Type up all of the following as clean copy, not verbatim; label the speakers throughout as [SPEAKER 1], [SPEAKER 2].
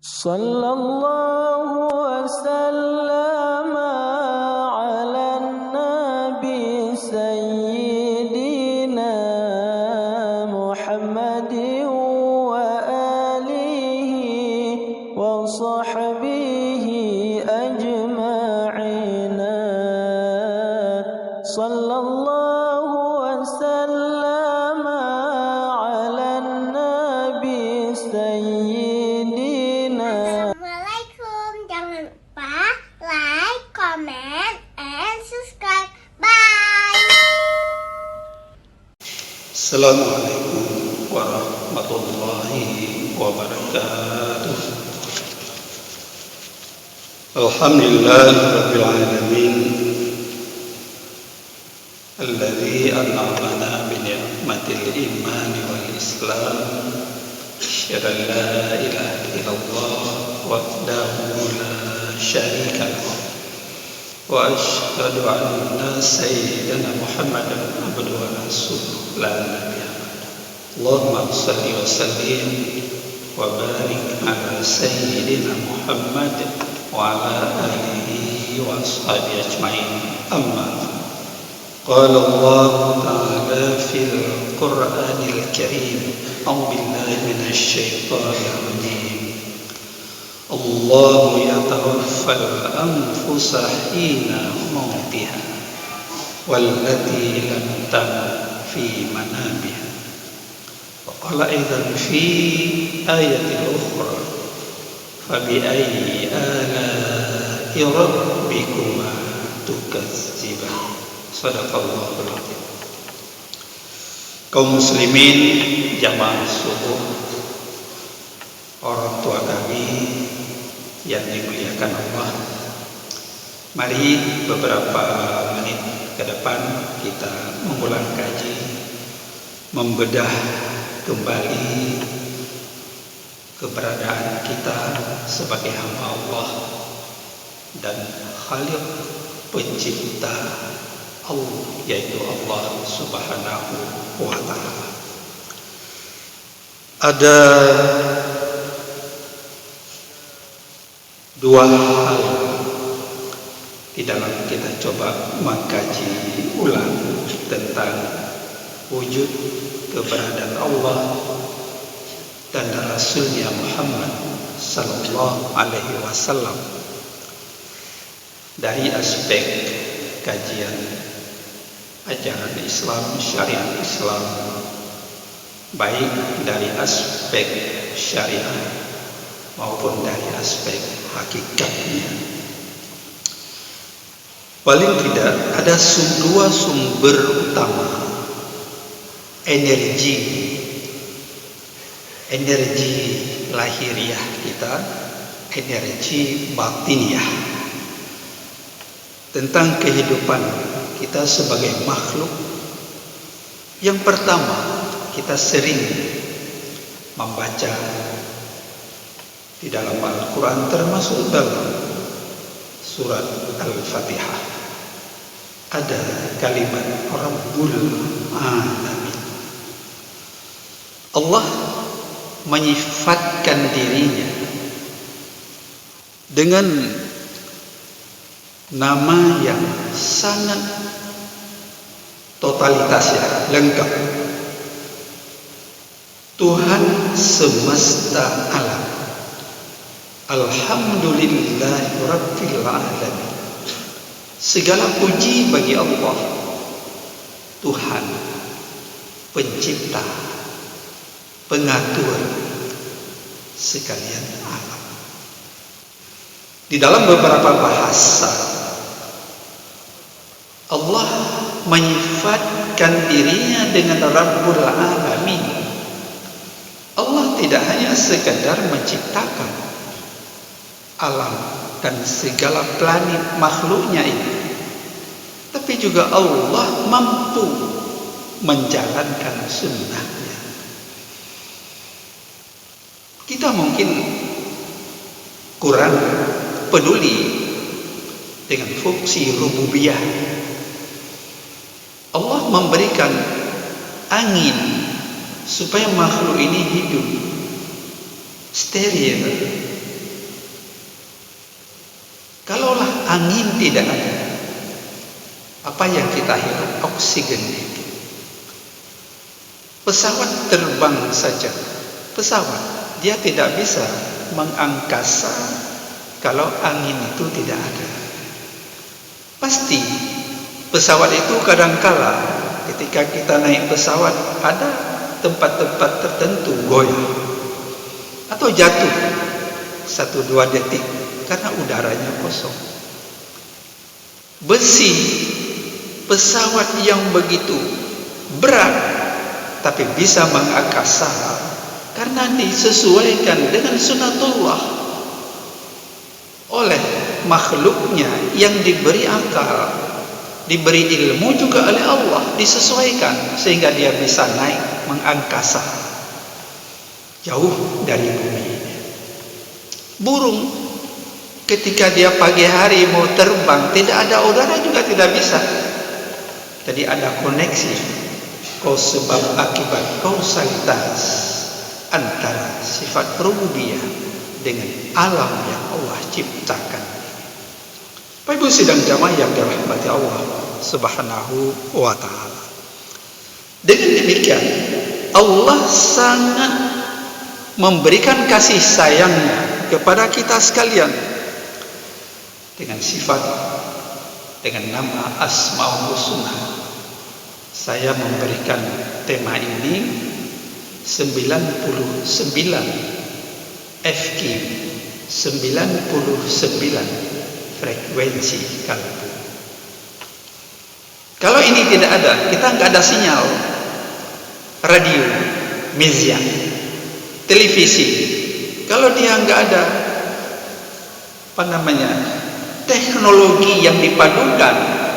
[SPEAKER 1] Sallallahu wasallam ala nabi sayyidina Muhammadin wa alihi wa sahbihi ajma'ina. Sallallahu wasallam ala nabi sayyidina.
[SPEAKER 2] Assalamualaikum, jangan lupa like, comment, and subscribe. Bye.
[SPEAKER 3] Assalamualaikum warahmatullahi wabarakatuh. Alhamdulillahirabbil alamin alladzi an'amana bi ni'matil iman wal islam. Asyhadu an la ilaha illallah wahdahu la syarika lahu wa asyhadu anna sayyidana Muhammadan abduhu wa rasuluhu la nabiyya ba'dahu. Allahumma shalli wa sallim wa barik ala sayyidina Muhammad wa ala alihi wa ashabihi ajma'in. Amma قال الله تعالى في القرآن الكريم أعوذ بالله من الشيطان الرجيم الله يتوفى الأنفس حين موتها والتي لم تمت في منامها. وقال أيضا في آية أخرى فبأي آلاء ربكما تكذبان. Sadaqallahul adzim. Kaum muslimin jamaah subuh, orang tua kami yang dimuliakan Allah, mari beberapa menit ke depan kita mengulang kaji, membedah kembali keberadaan kita sebagai hamba Allah dan Khaliq pencipta Allah, yaitu Allah Subhanahu wa ta'ala. Ada dua hal di dalam kita coba mengkaji ulang tentang wujud keberadaan Allah dan Rasulnya Muhammad sallallahu alaihi wasallam dari aspek kajian ajaran Islam, syariat Islam, baik dari aspek syariat maupun dari aspek hakikatnya. Paling tidak ada dua sumber utama energi lahiriah kita, energi batiniah tentang kehidupan kita sebagai makhluk. Yang pertama, kita sering membaca di dalam Al-Quran, termasuk dalam surat Al-Fatihah, ada kalimat Rabbul Alamin. Allah menyifatkan dirinya dengan nama yang sangat totalitas, ya, lengkap. Tuhan semesta alam. Alhamdulillahi rabbil alamin. Segala puji bagi Allah, Tuhan pencipta, pengatur sekalian alam. Di dalam beberapa bahasa Allah menyifatkan dirinya dengan Rabbul Alamin. Allah tidak hanya sekadar menciptakan alam dan segala planet makhluknya ini, tapi juga Allah mampu menjalankan sunnahnya. Kita mungkin kurang peduli dengan fungsi rububiyah. Allah memberikan angin supaya makhluk ini hidup steril, Kalaulah angin tidak ada, apa yang kita hirup? Oksigen. Pesawat terbang saja, pesawat dia tidak bisa mengangkasa kalau angin itu tidak ada. Pasti pesawat itu kadangkala ketika kita naik pesawat ada tempat-tempat tertentu goyah atau jatuh 1-2 detik karena udaranya kosong. Besi pesawat yang begitu berat tapi bisa mengangkasa karena disesuaikan dengan sunatullah oleh makhluknya yang diberi akal, diberi ilmu juga oleh Allah, disesuaikan sehingga dia bisa naik mengangkasa jauh dari bumi. Burung ketika dia pagi hari mau terbang tidak ada udara juga tidak bisa. Jadi ada koneksi sebab akibat kausalitas antara sifat rububiyah dengan alam yang Allah ciptakan. Bapak Ibu sidang jamaah yang dirahmati Allah Subhanahu wa taala. Dengan demikian Allah sangat memberikan kasih sayangnya kepada kita sekalian dengan sifat, dengan nama Asmaul Husna. Saya memberikan tema ini 99 FQ, 99 frekuensi kalbu. Kalau ini tidak ada, kita nggak ada sinyal radio, media, televisi. Kalau dia nggak ada teknologi yang dipadukan,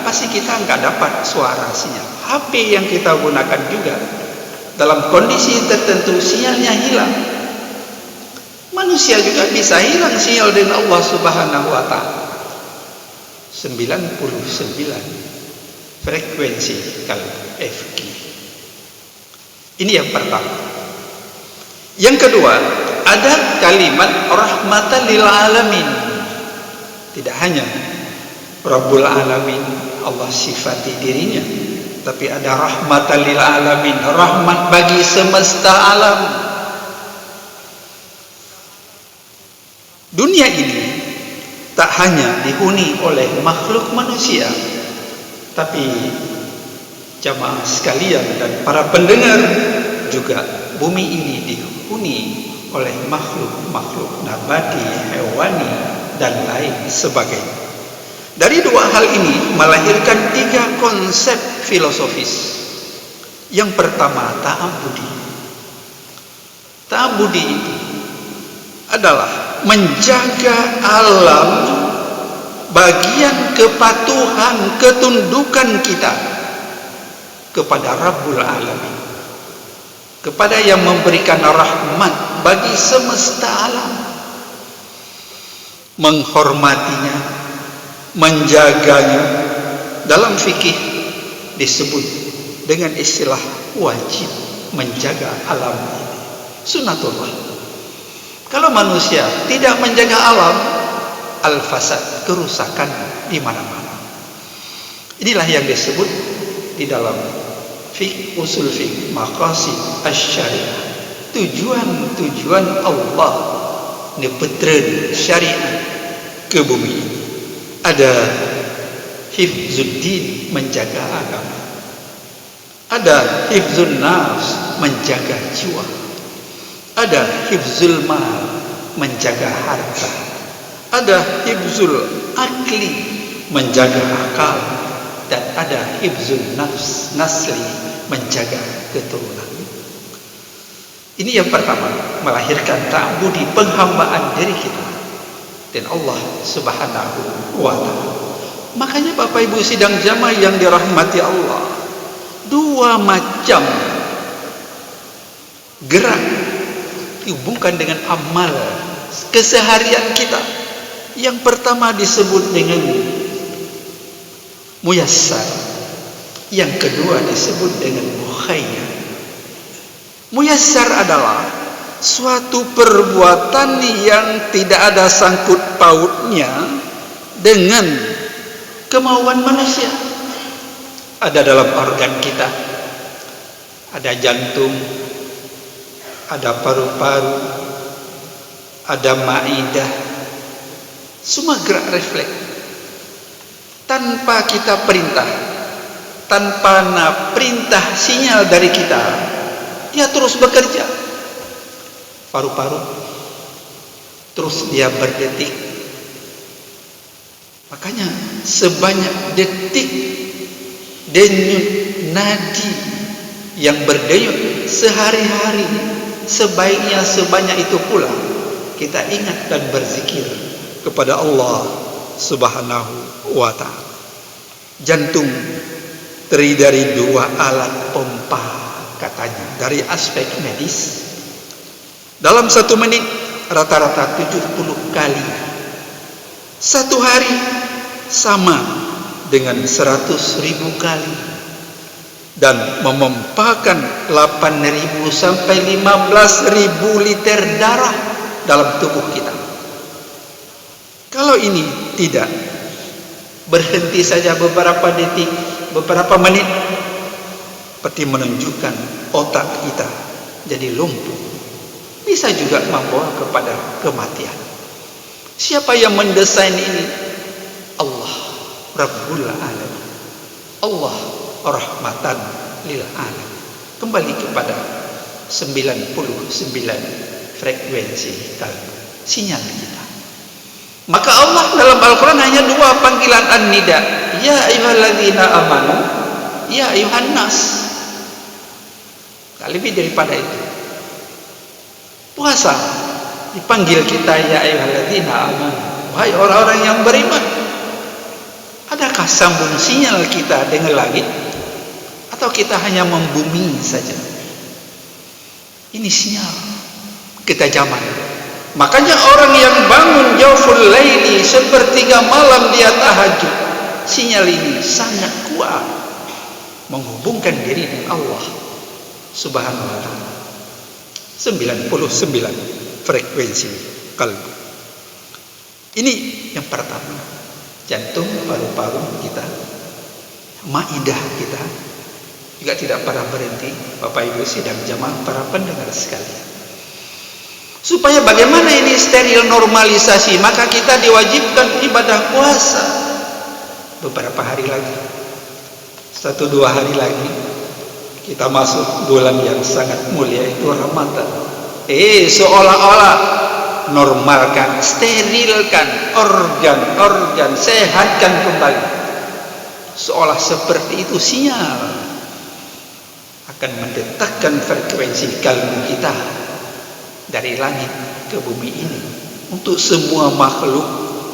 [SPEAKER 3] pasti kita nggak dapat suara sinyal. HP yang kita gunakan juga dalam kondisi tertentu sinyalnya hilang. Manusia juga bisa hilang sinyal dari Allah Subhanahu wa taala. 99 frekuensi kalbu FQ. Ini yang pertama. Yang kedua, ada kalimat rahmatan lil alamin. Tidak hanya Rabbul Alamin, Allah sifati dirinya, tapi ada rahmatan lil alamin, rahmat bagi semesta alam. Dunia ini tak hanya dihuni oleh makhluk manusia, tapi jamaah sekalian dan para pendengar juga bumi ini dihuni oleh makhluk-makhluk nabati, hewani dan lain sebagainya. Dari dua hal ini melahirkan 3 konsep filosofis. Yang pertama, ta'abudi. Ta'abudi itu adalah menjaga alam, bagian kepatuhan, ketundukan kita kepada Rabbul Alamin, kepada yang memberikan rahmat bagi semesta alam, menghormatinya, menjaganya. Dalam fikih disebut dengan istilah wajib menjaga alam ini, sunatullah. Kalau manusia tidak menjaga alam, al-fasad, kerusakan di mana-mana. Inilah yang disebut di dalam usul fiqh maqasid asy-syariah, tujuan Allah nepetreun syariat ke bumi ini. Ada hifzuddin, menjaga agama. Ada hifzun nafs, menjaga jiwa. Ada hifzul mal, menjaga harta. Ada hifzul akli, menjaga akal. Dan ada hifzul nafs, nasli, menjaga keturunan. Ini yang pertama, melahirkan ta'budi, penghambaan diri kita dan Allah Subhanahu wa taala. Makanya Bapak Ibu sidang jamaah yang dirahmati Allah, 2 macam gerak dihubungkan dengan amal keseharian kita. Yang pertama disebut dengan muyassar, yang kedua disebut dengan mukhayyar. Muyassar adalah suatu perbuatan yang tidak ada sangkut pautnya dengan kemauan manusia. Ada dalam organ kita, ada jantung, ada paru-paru, ada maidah, semua gerak refleks tanpa kita perintah, tanpa perintah sinyal dari kita, dia terus bekerja. Paru-paru terus dia berdetik. Makanya sebanyak detik denyut nadi yang berdenyut sehari-hari, sebaiknya sebanyak itu pula kita ingat dan berzikir kepada Allah Subhanahu wa ta'ala. Jantung terdiri dari 2 alat pompa katanya. Dari aspek medis, dalam 1 menit rata-rata 70 kali. 1 hari sama dengan 100.000 kali, dan memompakan 8.000 sampai 15.000 liter darah dalam tubuh kita. Kalau ini tidak berhenti saja beberapa detik, beberapa menit, seperti menunjukkan otak kita jadi lumpuh, bisa juga membawa kepada kematian. Siapa yang mendesain ini? Allah Rabbul Alamin, Allah rahmatan lil alamin. Kembali kepada 99 frekuensi kalbu, sinyal kita. Maka Allah dalam Al-Quran hanya 2 panggilan an-nida, ya ayyuhalladzina amanu, ya ayyuhan nas. Tak lebih daripada itu. Puasa dipanggil kita ya ayyuhalladzina amanu, wahai orang-orang yang beriman. Adakah sambung sinyal kita dengan langit, atau kita hanya membumi saja? Ini sinyal ketajaman. Makanya orang yang bangun jawful laili, sepertiga malam dia tahajud, sinyal ini sangat kuat menghubungkan diri dengan Allah Subhanahu wa ta'ala. 99 frekuensi kalbu. Ini yang pertama. Jantung, paru-paru kita, maidah kita juga tidak pernah berhenti. Bapak Ibu sidang jamaah, para pendengar sekalian, supaya bagaimana ini steril normalisasi, maka kita diwajibkan ibadah puasa beberapa hari lagi. 1-2 hari lagi kita masuk bulan yang sangat mulia, itu Ramadan. Seolah-olah normalkan, sterilkan organ-organ, sehatkan kembali, seolah seperti itu sinyal akan mendetakkan frekuensi kalbu kita dari langit ke bumi ini untuk semua makhluk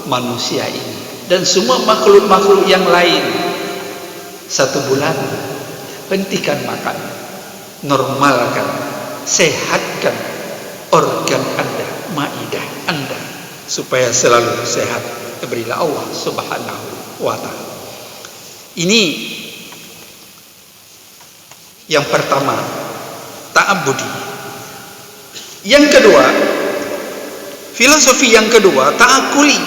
[SPEAKER 3] manusia ini dan semua makhluk-makhluk yang lain. 1 bulan hentikan makan, normalkan, sehatkan organ Anda, maidah Anda, supaya selalu sehat. Berilah Allah Subhanahu wa ta'ala. Ini yang pertama, ta'abbudi. Yang kedua, filosofi yang kedua, ta'akuli,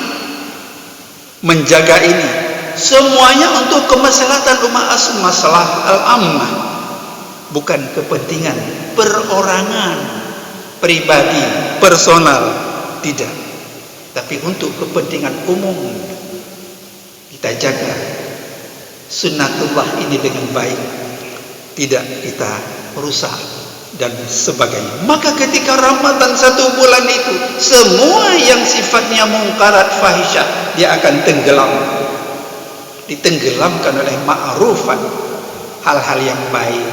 [SPEAKER 3] menjaga ini semuanya untuk kemaslahatan umat, masalah al-ammah, bukan kepentingan perorangan, pribadi, personal, tidak, tapi untuk kepentingan umum. Kita jaga sunnatullah ini dengan baik, tidak kita rusak dan sebagainya. Maka ketika Ramadan 1 bulan itu, semua yang sifatnya mungkarat fahisyah dia akan tenggelam, ditenggelamkan oleh ma'rufan, hal-hal yang baik.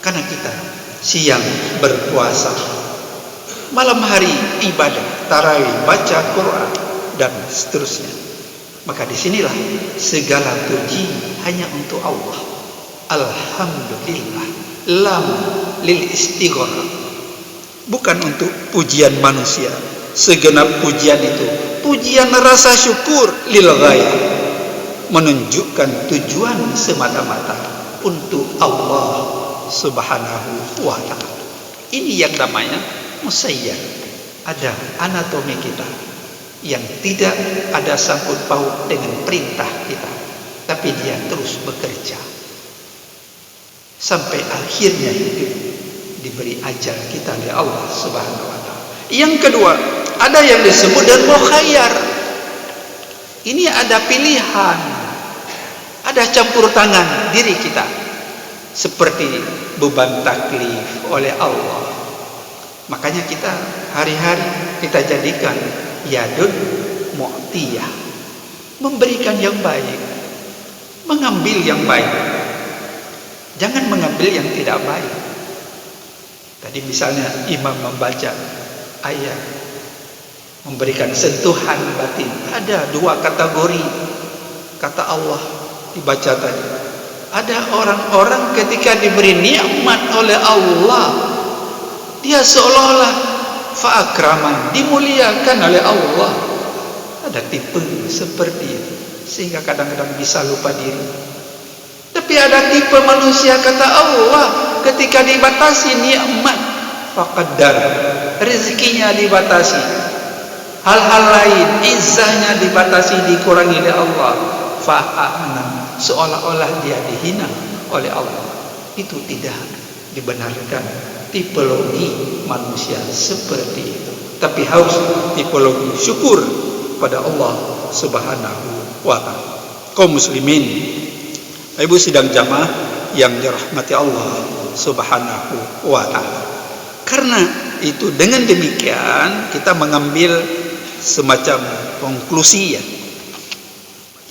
[SPEAKER 3] Karena kita siang berpuasa, malam hari ibadah, tarawih, baca Quran dan seterusnya. Maka disinilah segala puji hanya untuk Allah. Alhamdulillah, lam lil istighraq, bukan untuk pujian manusia. Segenap pujian itu pujian rasa syukur lil ghayah, menunjukkan tujuan semata-mata untuk Allah Subhanahu wa ta'ala. Ini yang namanya musayyar. Ada anatomi kita, yang tidak ada sangkut paut dengan perintah kita, tapi dia terus bekerja sampai akhirnya hidup diberi ajal kita oleh Allah Subhanahu wa taala. Yang kedua, ada yang disebut dengan mukhayyar. Ini ada pilihan, ada campur tangan diri kita, seperti beban taklif oleh Allah. Makanya kita hari-hari kita jadikan yadun mu'tiyah, memberikan yang baik, mengambil yang baik, jangan mengambil yang tidak baik. Tadi misalnya imam membaca ayat, memberikan sentuhan batin, ada dua kategori kata Allah dibaca tadi. Ada orang-orang ketika diberi nikmat oleh Allah, dia seolah-olah fa'akraman, dimuliakan oleh Allah. Ada tipe seperti itu, sehingga kadang-kadang bisa lupa diri. Tapi ada tipe manusia kata Allah, ketika dibatasi nikmat, faqaddar, rezekinya dibatasi, hal-hal lain, izzahnya dibatasi, dikurangi oleh Allah, fa'ahana, seolah-olah dia dihina oleh Allah. Itu tidak dibenarkan tipologi manusia seperti itu. Tapi harus tipologi syukur pada Allah Subhanahu wa ta'ala. Kaum muslimin, ibu sidang jamaah yang dirahmati Allah Subhanahu wa ta'ala. Karena itu dengan demikian kita mengambil semacam konklusi ya.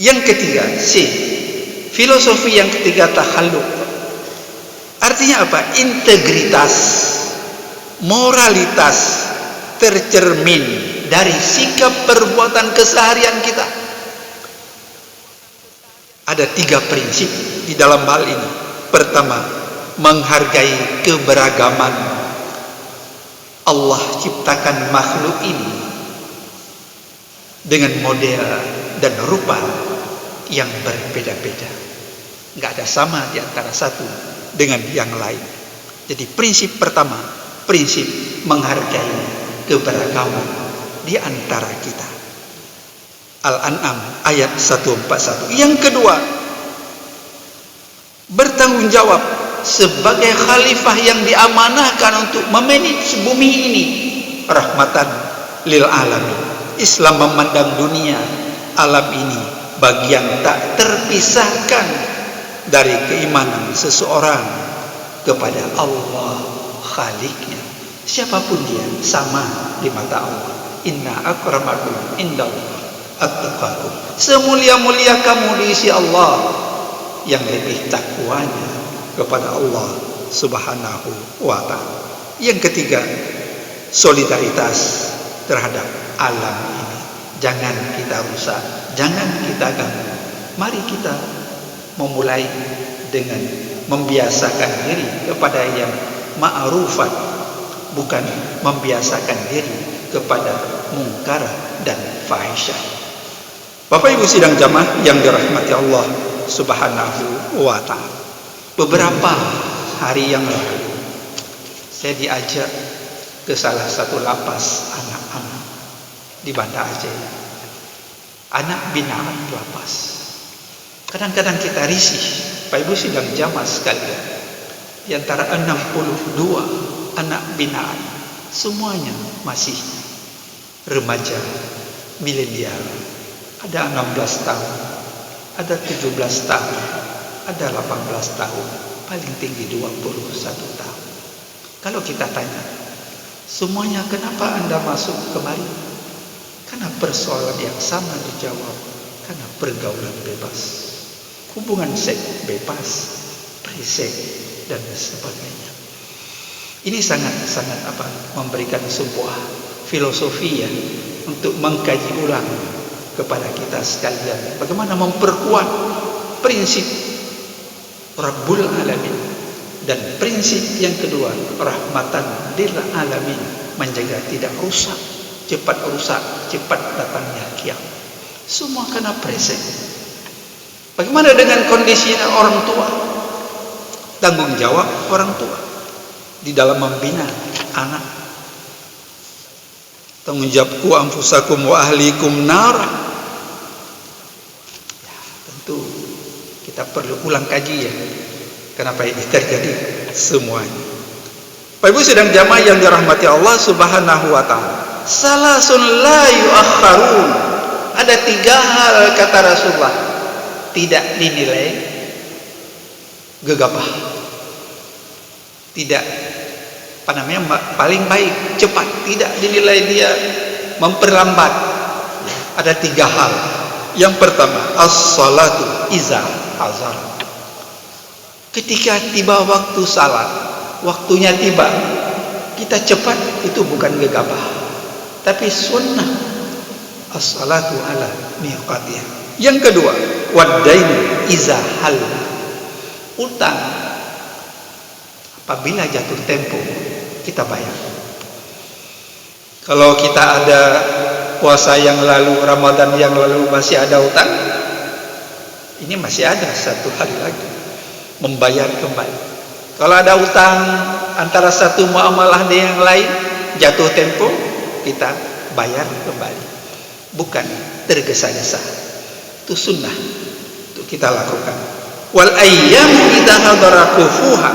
[SPEAKER 3] Yang ketiga, C, filosofi yang ketiga takhalluk. Artinya apa? Integritas, moralitas tercermin dari sikap perbuatan keseharian kita. Ada 3 prinsip di dalam hal ini. Pertama, menghargai keberagaman. Allah ciptakan makhluk ini dengan model dan rupa yang berbeda-beda, nggak ada sama di antara satu dengan yang lain. Jadi prinsip pertama, prinsip menghargai keberagaman di antara kita. Al-An'am ayat 141. Yang kedua, bertanggung jawab sebagai khalifah yang diamanahkan untuk memanage bumi ini, rahmatan lil alamin. Islam memandang dunia, alam ini bagian tak terpisahkan dari keimanan seseorang kepada Allah Khaliknya. Siapapun dia sama di mata Allah. Inna akramakum indallah attaqakum. Semulia-mulia kamu di sisi Allah yang lebih takwanya kepada Allah Subhanahu wa ta'ala. Yang ketiga, solidaritas terhadap alam ini. Jangan kita rusak, jangan kita ganggu. Mari kita memulai dengan membiasakan diri kepada yang ma'rufat, bukan membiasakan diri kepada mungkar dan fahisyah. Bapak Ibu sidang jamaah yang dirahmati Allah Subhanahu wa ta'ala. Beberapa hari yang lalu saya diajak ke salah satu lapas anak-anak di Banda Aceh. Anak binaan lapas. Kadang-kadang kita risih, Pak Ibu sidang jamaah sekalian. Di antara 62 anak binaan, semuanya masih remaja, milenial. Ada 16 tahun, ada 17 tahun, ada 18 tahun, paling tinggi 21 tahun. Kalau kita tanya, semuanya kenapa Anda masuk kemari? Karena persoalan yang sama dijawab, karena pergaulan bebas, hubungan seks bebas, pre-seks dan sebagainya. Ini sangat-sangat memberikan sebuah filosofi ya, untuk mengkaji ulang kepada kita sekalian bagaimana memperkuat prinsip Rabbul Alamin, dan prinsip yang kedua rahmatan lil alamin, menjaga tidak rusak, cepat datangnya kiamat. Semua karena presek. Bagaimana dengan kondisi orang tua? Tanggung jawab orang tua di dalam membina anak. tanggung jawab ku anfusakum wa ahlikum nar. Ya, tentu kita perlu ulang kaji ya, kenapa ini terjadi semuanya. Bapak Ibu sedang jamaah yang dirahmati Allah Subhanahu wa taala. Salasun la yuakharun. Ada 3 hal kata Rasulullah tidak dinilai gegabah. Tidak paling baik, cepat, tidak dinilai dia memperlambat. Ada 3 hal. Yang pertama, as-salatu iza hazar. Ketika tiba waktu salat, waktunya tiba, kita cepat, itu bukan gegabah, tapi sunnah. As-salatu ala miqatiha. Yang kedua, wad-dainu iza hal. Utang apabila jatuh tempo kita bayar. Kalau kita ada puasa yang lalu, Ramadan yang lalu masih ada utang, ini masih ada 1 hari lagi membayar kembali. Kalau ada utang antara satu muamalah dengan yang lain, jatuh tempo kita bayar kembali, bukan tergesa-gesa. Itu sunnah itu kita lakukan. Wal ayyamu idza hadara kufuha.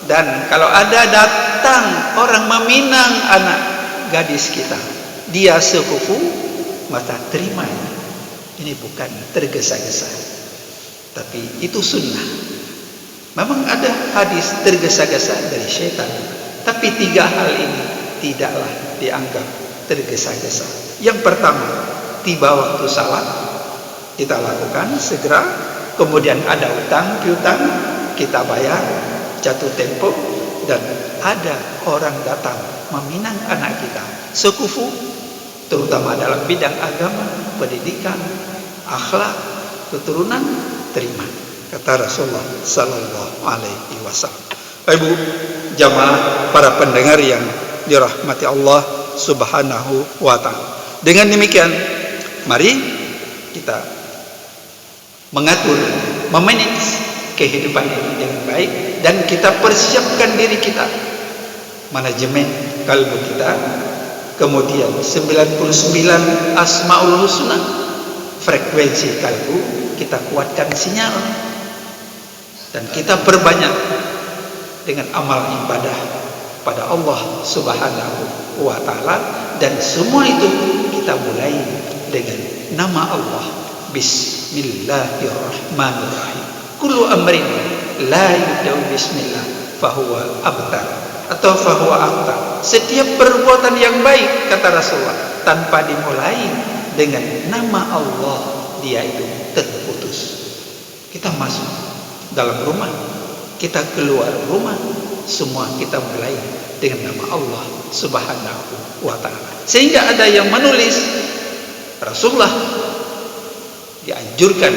[SPEAKER 3] Dan kalau ada datang orang meminang anak gadis kita, dia sekufu, maka terima. Ini bukan tergesa-gesa, tapi itu sunnah. Memang ada hadis tergesa-gesa dari syaitan, tapi 3 hal ini tidaklah dianggap tergesa-gesa. Yang pertama, tiba waktu salat kita lakukan segera. Kemudian ada utang piutang kita bayar, jatuh tempo. Dan ada orang datang meminang anak kita sekufu, terutama dalam bidang agama, pendidikan, akhlak, keturunan, terima, kata Rasulullah sallallahu alaihi wasallam. Ibu jamaah para pendengar yang dirahmati Allah Subhanahu wa taala. Dengan demikian, mari kita mengatur, memanage kehidupan ini dengan baik, dan kita persiapkan diri kita, manajemen kalbu kita. Kemudian 99 Asmaul Husna, frekuensi kalbu kita kuatkan sinyal, dan kita perbanyak dengan amal ibadah pada Allah Subhanahu wa taala. Dan semua itu kita mulai dengan nama Allah. Bismillahirrahmanirrahim. Kullu amrin la yubda'u bismillah fahuwa abtar atau fahuwa aktar. Setiap perbuatan yang baik, kata Rasulullah, tanpa dimulai dengan nama Allah, dia itu terputus. Kita masuk dalam rumah, kita keluar rumah, semua kita mulai dengan nama Allah Subhanahu wa ta'ala. Sehingga ada yang menulis, Rasulullah dianjurkan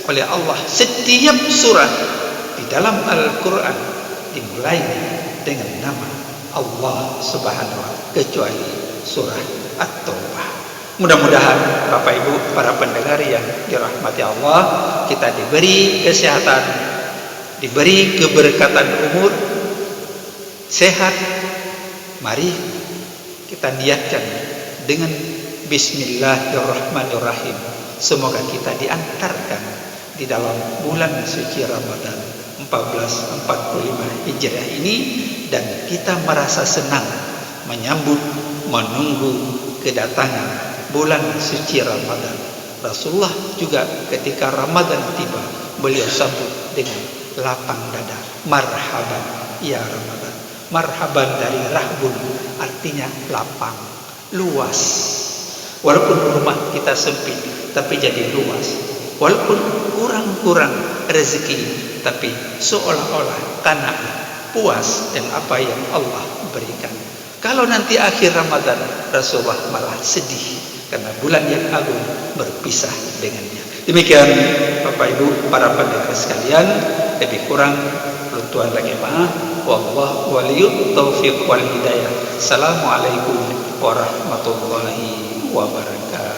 [SPEAKER 3] oleh Allah setiap surah di dalam Al-Quran dimulai dengan nama Allah Subhanahu wa ta'ala, kecuali surah At-Taubah. Mudah-mudahan Bapak Ibu para pendengar yang dirahmati Allah, kita diberi kesehatan, diberi keberkatan umur, sehat. Mari kita niatkan dengan Bismillahirrahmanirrahim. Semoga kita diantarkan di dalam bulan suci Ramadan 1445 Hijriah ini, dan kita merasa senang menyambut, menunggu kedatangan bulan suci Ramadan. Rasulullah juga ketika Ramadan tiba, beliau sambut dengan lapang dada. Marhaban ya Ramadan. Marhaban dari rahbun, artinya lapang, luas. Walaupun rumah kita sempit, tapi jadi luas. Walaupun kurang-kurang rezeki, tapi seolah-olah qanaah, puas dengan apa yang Allah berikan. Kalau nanti akhir Ramadan, Rasulullah malah sedih karena bulan yang agung berpisah dengannya. Demikian Bapak Ibu para pendengar sekalian, lebih kurang Tuhan lagi maaf. Wallahu waliyut taufiq wal hidayah. Assalamualaikum warahmatullahi wabarakatuh.